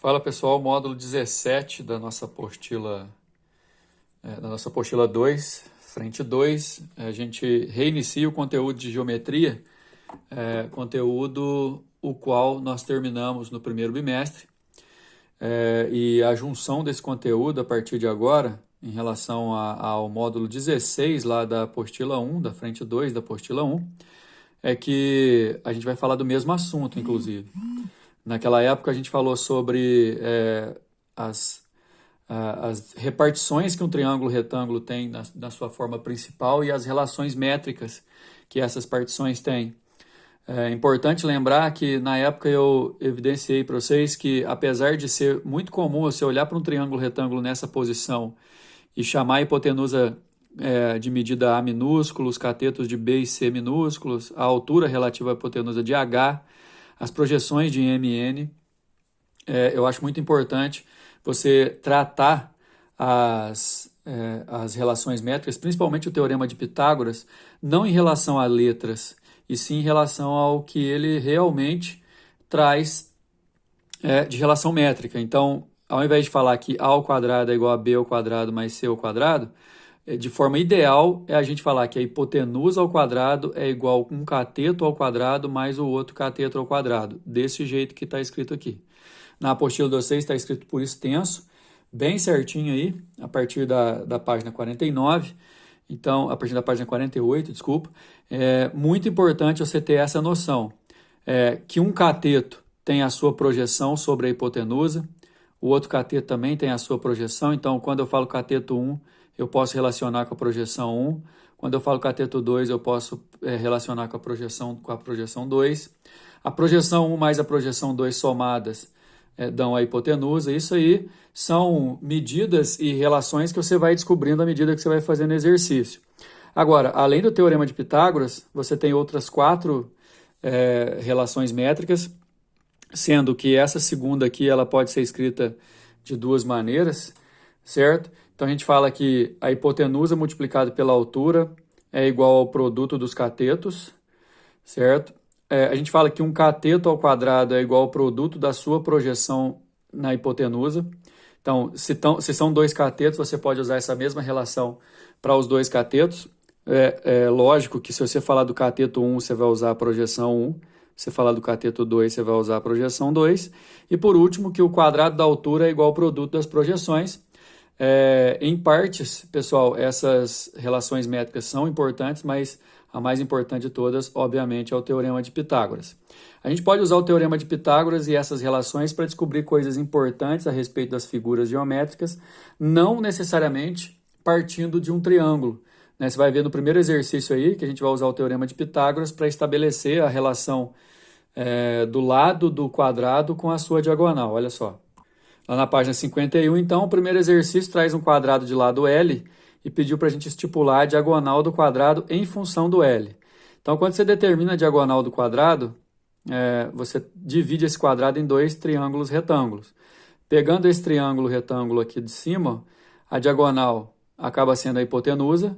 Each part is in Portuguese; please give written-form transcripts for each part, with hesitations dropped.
Fala pessoal, módulo 17 da nossa apostila 2, frente 2. A gente reinicia o conteúdo de geometria, conteúdo o qual nós terminamos no primeiro bimestre. E a junção desse conteúdo a partir de agora, em relação ao módulo 16 lá da apostila 1, da frente 2 da apostila 1, é que a gente vai falar do mesmo assunto, inclusive. Naquela época a gente falou sobre as repartições que um triângulo retângulo tem na sua forma principal e as relações métricas que essas partições têm. É importante lembrar que na época eu evidenciei para vocês que, apesar de ser muito comum você olhar para um triângulo retângulo nessa posição e chamar a hipotenusa de medida A minúsculo, os catetos de B e C minúsculos, a altura relativa à hipotenusa de H, as projeções de MN, eu acho muito importante você tratar as relações métricas, principalmente o teorema de Pitágoras, não em relação a letras, e sim em relação ao que ele realmente traz de relação métrica. Então, ao invés de falar que A ao quadrado é igual a B ao quadrado mais C ao quadrado, de forma ideal é a gente falar que a hipotenusa ao quadrado é igual a um cateto ao quadrado mais o outro cateto ao quadrado, desse jeito que está escrito aqui. Na apostila de vocês está escrito por extenso, bem certinho aí, a partir da página 49, então, a partir da página 48, desculpa. É muito importante você ter essa noção, que um cateto tem a sua projeção sobre a hipotenusa, o outro cateto também tem a sua projeção, então quando eu falo cateto 1, eu posso relacionar com a projeção 1. Quando eu falo cateto 2, eu posso relacionar com a projeção 2. A projeção 1 mais a projeção 2 somadas dão a hipotenusa. Isso aí são medidas e relações que você vai descobrindo à medida que você vai fazendo exercício. Agora, além do teorema de Pitágoras, você tem outras 4 relações métricas, sendo que essa segunda aqui ela pode ser escrita de 2 maneiras, certo? Então a gente fala que a hipotenusa multiplicada pela altura é igual ao produto dos catetos, certo? A gente fala que um cateto ao quadrado é igual ao produto da sua projeção na hipotenusa. Então, se são 2 catetos, você pode usar essa mesma relação para os 2 catetos. Lógico que se você falar do cateto 1, você vai usar a projeção 1. Se você falar do cateto 2, você vai usar a projeção 2. E por último, que o quadrado da altura é igual ao produto das projeções. Em partes, pessoal, essas relações métricas são importantes, mas a mais importante de todas, obviamente, é o teorema de Pitágoras. A gente pode usar o teorema de Pitágoras e essas relações para descobrir coisas importantes a respeito das figuras geométricas, não necessariamente partindo de um triângulo. Você vai ver no primeiro exercício aí que a gente vai usar o teorema de Pitágoras para estabelecer a relação do lado do quadrado com a sua diagonal. Olha só. Lá na página 51, então, o primeiro exercício traz um quadrado de lado L e pediu para a gente estipular a diagonal do quadrado em função do L. Então, quando você determina a diagonal do quadrado, você divide esse quadrado em 2 triângulos retângulos. Pegando esse triângulo retângulo aqui de cima, a diagonal acaba sendo a hipotenusa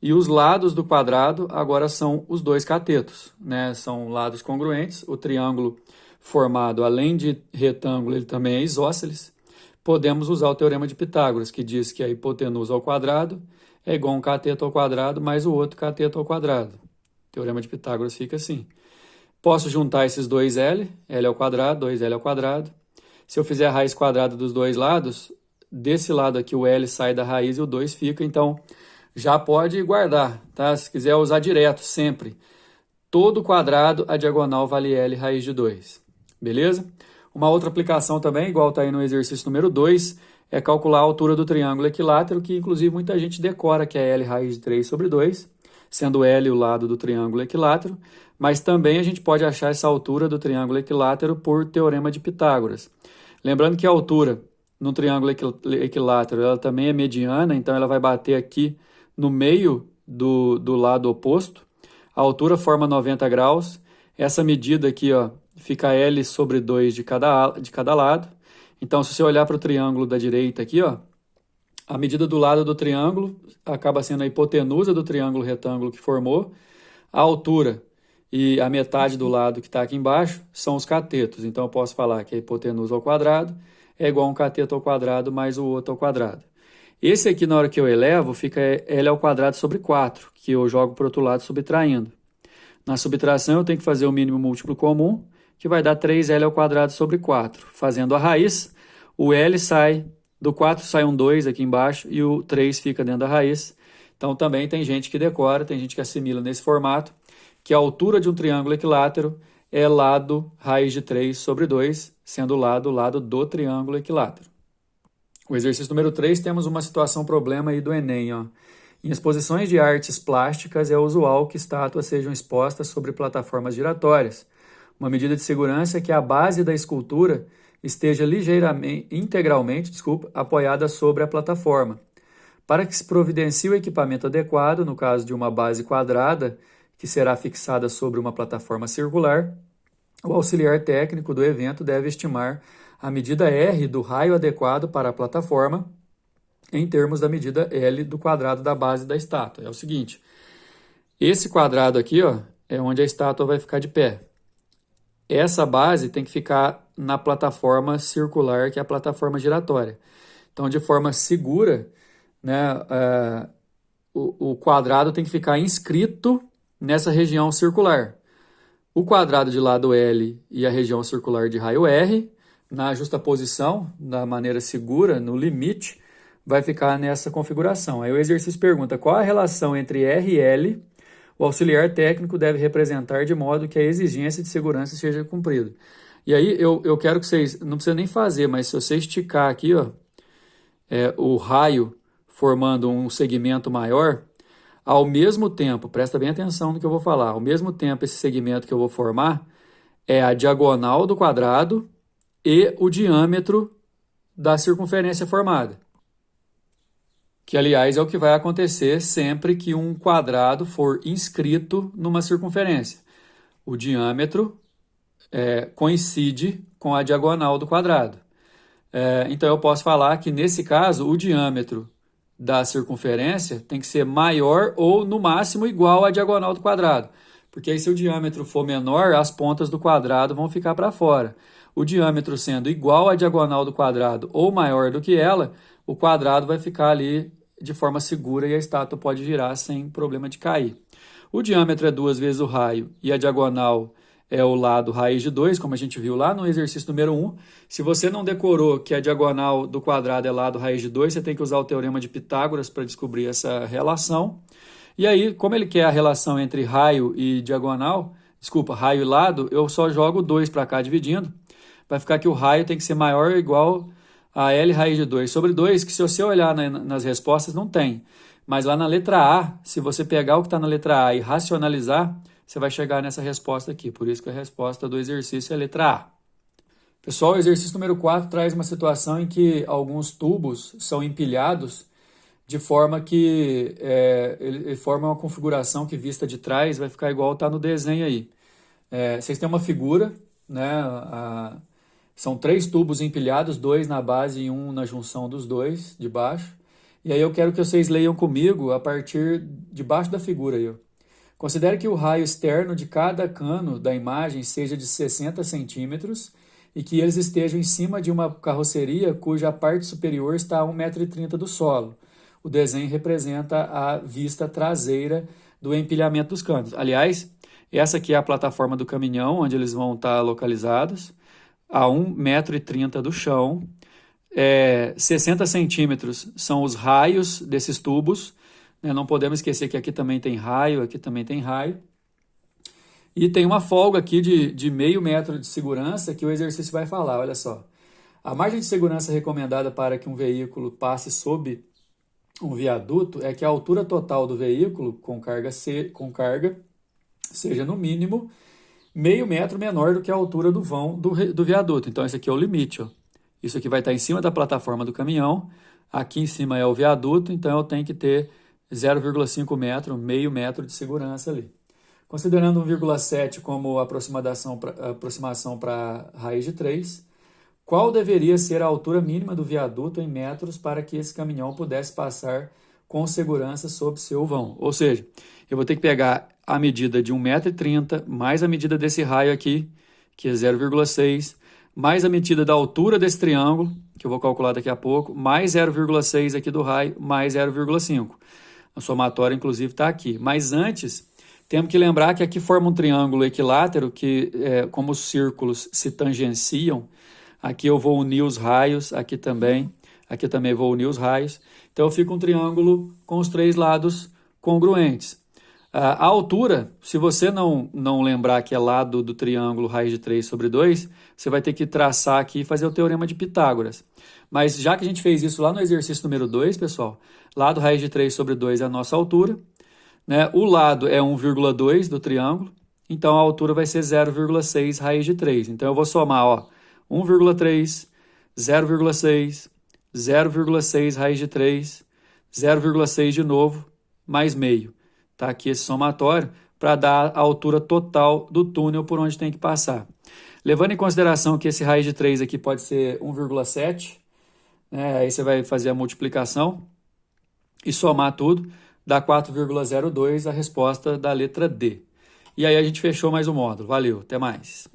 e os lados do quadrado agora são os 2 catetos, São lados congruentes. O triângulo formado, além de retângulo, ele também é isósceles. Podemos usar o teorema de Pitágoras, que diz que a hipotenusa ao quadrado é igual a um cateto ao quadrado mais o outro cateto ao quadrado. O teorema de Pitágoras fica assim. Posso juntar esses 2L, L ao quadrado, 2L ao quadrado. Se eu fizer a raiz quadrada dos 2 lados, desse lado aqui o L sai da raiz e o 2 fica, então já pode guardar, tá? Se quiser usar direto, sempre. Todo quadrado, a diagonal vale L raiz de 2. Beleza? Uma outra aplicação também, igual está aí no exercício número 2, é calcular a altura do triângulo equilátero, que inclusive muita gente decora que é L raiz de 3 sobre 2, sendo L o lado do triângulo equilátero, mas também a gente pode achar essa altura do triângulo equilátero por teorema de Pitágoras. Lembrando que a altura no triângulo equilátero ela também é mediana, então ela vai bater aqui no meio do lado oposto. A altura forma 90 graus. Essa medida aqui, fica L sobre 2 de cada lado. Então, se você olhar para o triângulo da direita aqui, a medida do lado do triângulo acaba sendo a hipotenusa do triângulo retângulo que formou. A altura e a metade do lado que está aqui embaixo são os catetos. Então eu posso falar que a hipotenusa ao quadrado é igual a um cateto ao quadrado mais o outro ao quadrado. Esse aqui, na hora que eu elevo, fica L ao quadrado sobre 4, que eu jogo para o outro lado subtraindo. Na subtração eu tenho que fazer o mínimo múltiplo comum, que vai dar 3L ao quadrado sobre 4. Fazendo a raiz, o L sai, do 4 sai um 2 aqui embaixo e o 3 fica dentro da raiz. Então também tem gente que decora, tem gente que assimila nesse formato, que a altura de um triângulo equilátero é lado raiz de 3 sobre 2, sendo o lado do triângulo equilátero. O exercício número 3, temos uma situação problema aí do Enem. Ó. Em exposições de artes plásticas, é usual que estátuas sejam expostas sobre plataformas giratórias. Uma medida de segurança é que a base da escultura esteja integralmente apoiada sobre a plataforma. Para que se providencie o equipamento adequado, no caso de uma base quadrada, que será fixada sobre uma plataforma circular, o auxiliar técnico do evento deve estimar a medida R do raio adequado para a plataforma em termos da medida L do quadrado da base da estátua. É o seguinte, esse quadrado aqui ó, é onde a estátua vai ficar de pé. Essa base tem que ficar na plataforma circular, que é a plataforma giratória. Então, de forma segura, né, o quadrado tem que ficar inscrito nessa região circular. O quadrado de lado L e a região circular de raio R, na justaposição, da maneira segura, no limite, vai ficar nessa configuração. Aí o exercício pergunta qual a relação entre R e L o auxiliar técnico deve representar de modo que a exigência de segurança seja cumprida. E aí eu quero que vocês, não precisa nem fazer, mas se você esticar aqui, ó, o raio formando um segmento maior, ao mesmo tempo, presta bem atenção no que eu vou falar, ao mesmo tempo esse segmento que eu vou formar é a diagonal do quadrado e o diâmetro da circunferência formada. Que, aliás, é o que vai acontecer sempre que um quadrado for inscrito numa circunferência. O diâmetro coincide com a diagonal do quadrado. Então, eu posso falar que, nesse caso, o diâmetro da circunferência tem que ser maior ou, no máximo, igual à diagonal do quadrado. Porque aí, se o diâmetro for menor, as pontas do quadrado vão ficar para fora. O diâmetro sendo igual à diagonal do quadrado ou maior do que ela, o quadrado vai ficar ali de forma segura e a estátua pode girar sem problema de cair. O diâmetro é 2 vezes o raio e a diagonal é o lado raiz de 2, como a gente viu lá no exercício número 1. Se você não decorou que a diagonal do quadrado é lado raiz de 2, você tem que usar o teorema de Pitágoras para descobrir essa relação. E aí, como ele quer a relação entre raio e diagonal, raio e lado, eu só jogo 2 para cá dividindo. Vai ficar que o raio tem que ser maior ou igual a L raiz de 2 sobre 2, que se você olhar nas respostas não tem. Mas lá na letra A, se você pegar o que está na letra A e racionalizar, você vai chegar nessa resposta aqui. Por isso que a resposta do exercício é a letra A. Pessoal, o exercício número 4 traz uma situação em que alguns tubos são empilhados de forma que ele forma uma configuração que vista de trás vai ficar igual está no desenho aí. Vocês têm uma figura, né? São 3 tubos empilhados, 2 na base e 1 na junção dos dois, de baixo. E aí eu quero que vocês leiam comigo a partir de baixo da figura aí. Ó. Considere que o raio externo de cada cano da imagem seja de 60 centímetros e que eles estejam em cima de uma carroceria cuja parte superior está a 1,30 m do solo. O desenho representa a vista traseira do empilhamento dos canos. Aliás, essa aqui é a plataforma do caminhão, onde eles vão estar localizados, a 1,30 m do chão. 60 centímetros são os raios desses tubos. Não podemos esquecer que aqui também tem raio, aqui também tem raio. E tem uma folga aqui de meio metro de segurança que o exercício vai falar, olha só. A margem de segurança recomendada para que um veículo passe sob um viaduto é que a altura total do veículo com carga seja no mínimo meio metro menor do que a altura do vão do viaduto. Então esse aqui é o limite. Ó. Isso aqui vai estar em cima da plataforma do caminhão, aqui em cima é o viaduto, então eu tenho que ter 0,5 metro, meio metro de segurança ali. Considerando 1,7 como aproximação para raiz de 3, qual deveria ser a altura mínima do viaduto em metros para que esse caminhão pudesse passar com segurança sob seu vão? Ou seja, eu vou ter que pegar a medida de 1,30 m, mais a medida desse raio aqui, que é 0,6, mais a medida da altura desse triângulo, que eu vou calcular daqui a pouco, mais 0,6 aqui do raio, mais 0,5. A somatória, inclusive, está aqui. Mas antes, temos que lembrar que aqui forma um triângulo equilátero, que como os círculos se tangenciam, aqui eu vou unir os raios, aqui também vou unir os raios. Então, fica um triângulo com os três lados congruentes. A altura, se você não lembrar que é lado do triângulo raiz de 3 sobre 2, você vai ter que traçar aqui e fazer o teorema de Pitágoras. Mas já que a gente fez isso lá no exercício número 2, pessoal, lado raiz de 3 sobre 2 é a nossa altura, né? O lado é 1,2 do triângulo, então a altura vai ser 0,6 raiz de 3. Então eu vou somar, ó, 1,3, 0,6, 0,6 raiz de 3, 0,6 de novo, mais meio. Tá aqui esse somatório para dar a altura total do túnel por onde tem que passar. Levando em consideração que esse raiz de 3 aqui pode ser 1,7, né? Aí você vai fazer a multiplicação e somar tudo, dá 4,02 a resposta da letra D. E aí a gente fechou mais um módulo. Valeu, até mais.